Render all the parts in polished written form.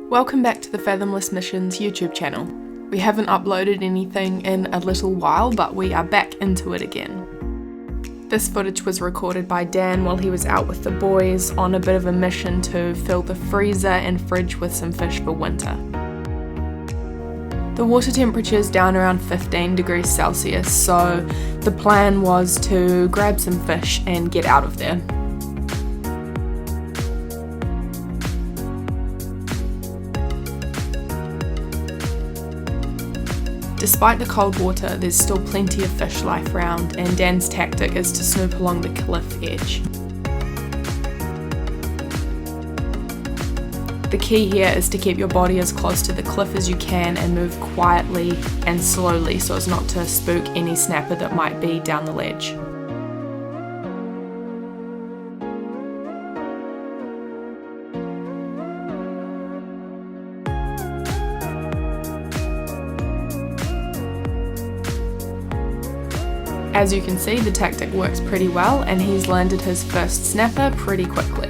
Welcome back to the Fathomless Missions YouTube channel. We haven't uploaded anything in a little while, but we are back into it again. This footage was recorded by Dan while he was out with the boys on a bit of a mission to fill the freezer and fridge with some fish for winter. The water temperature is down around 15 degrees Celsius, so the plan was to grab some fish and get out of there. Despite the cold water, there's still plenty of fish life around, and Dan's tactic is to snoop along the cliff edge. The key here is to keep your body as close to the cliff as you can and move quietly and slowly so as not to spook any snapper that might be down the ledge. As you can see, the tactic works pretty well and he's landed his first snapper pretty quickly.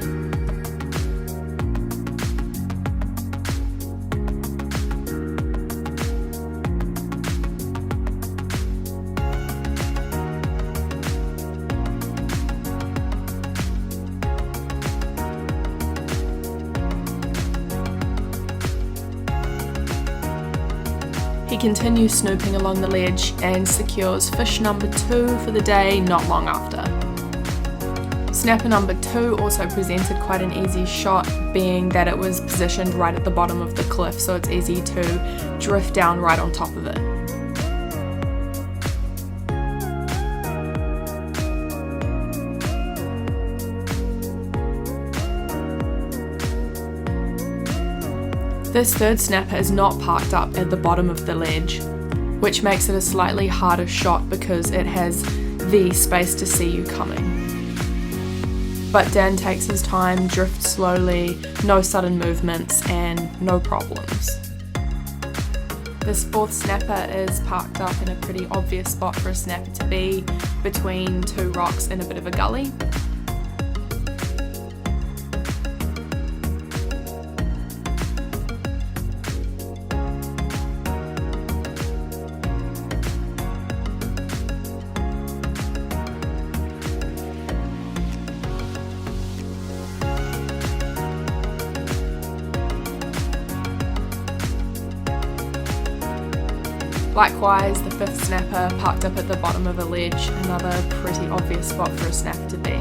He continues snooping along the ledge and secures fish number 2 for the day not long after. Snapper number 2 also presented quite an easy shot, being that it was positioned right at the bottom of the cliff, so it's easy to drift down right on top of it. This third snapper is not parked up at the bottom of the ledge, which makes it a slightly harder shot because it has the space to see you coming. But Dan takes his time, drifts slowly, no sudden movements, and no problems. This fourth snapper is parked up in a pretty obvious spot for a snapper to be, between 2 rocks and a bit of a gully. Likewise, the 5th snapper parked up at the bottom of a ledge, another pretty obvious spot for a snapper to be.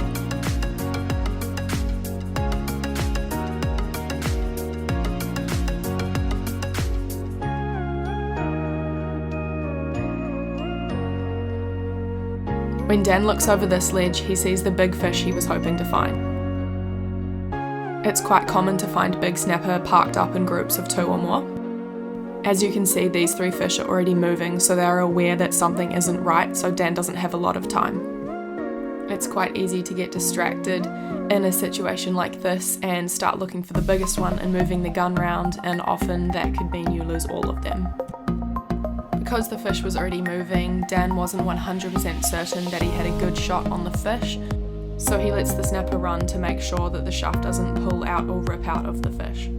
When Dan looks over this ledge, he sees the big fish he was hoping to find. It's quite common to find big snapper parked up in groups of 2 or more. As you can see, these 3 fish are already moving, so they are aware that something isn't right, so Dan doesn't have a lot of time. It's quite easy to get distracted in a situation like this and start looking for the biggest one and moving the gun round, and often that could mean you lose all of them. Because the fish was already moving, Dan wasn't 100% certain that he had a good shot on the fish, so he lets the snapper run to make sure that the shaft doesn't pull out or rip out of the fish.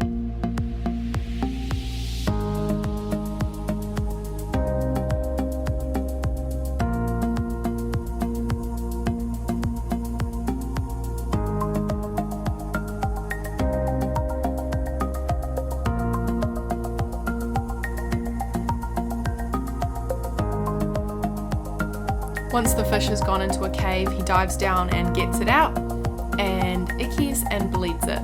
Once the fish has gone into a cave, he dives down and gets it out, and ickies and bleeds it.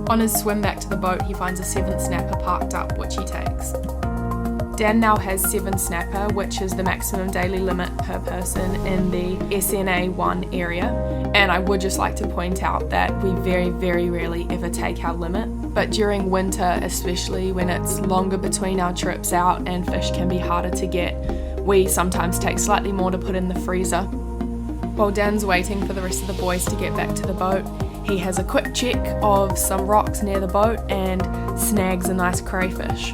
On his swim back to the boat, he finds a 7th snapper parked up, which he takes. Dan now has 7 snapper, which is the maximum daily limit per person in the SNA1 area, and I would just like to point out that we very, very rarely ever take our limit, but during winter, especially when it's longer between our trips out and fish can be harder to get, we sometimes take slightly more to put in the freezer. While Dan's waiting for the rest of the boys to get back to the boat, he has a quick check of some rocks near the boat and snags a nice crayfish.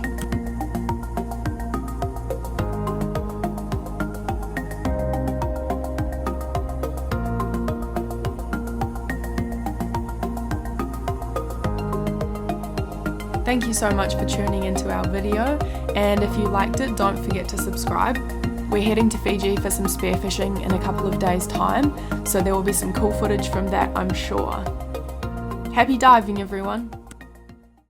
Thank you so much for tuning into our video, and if you liked it, don't forget to subscribe. We're heading to Fiji for some spearfishing in a couple of days' time, so there will be some cool footage from that, I'm sure. Happy diving, everyone!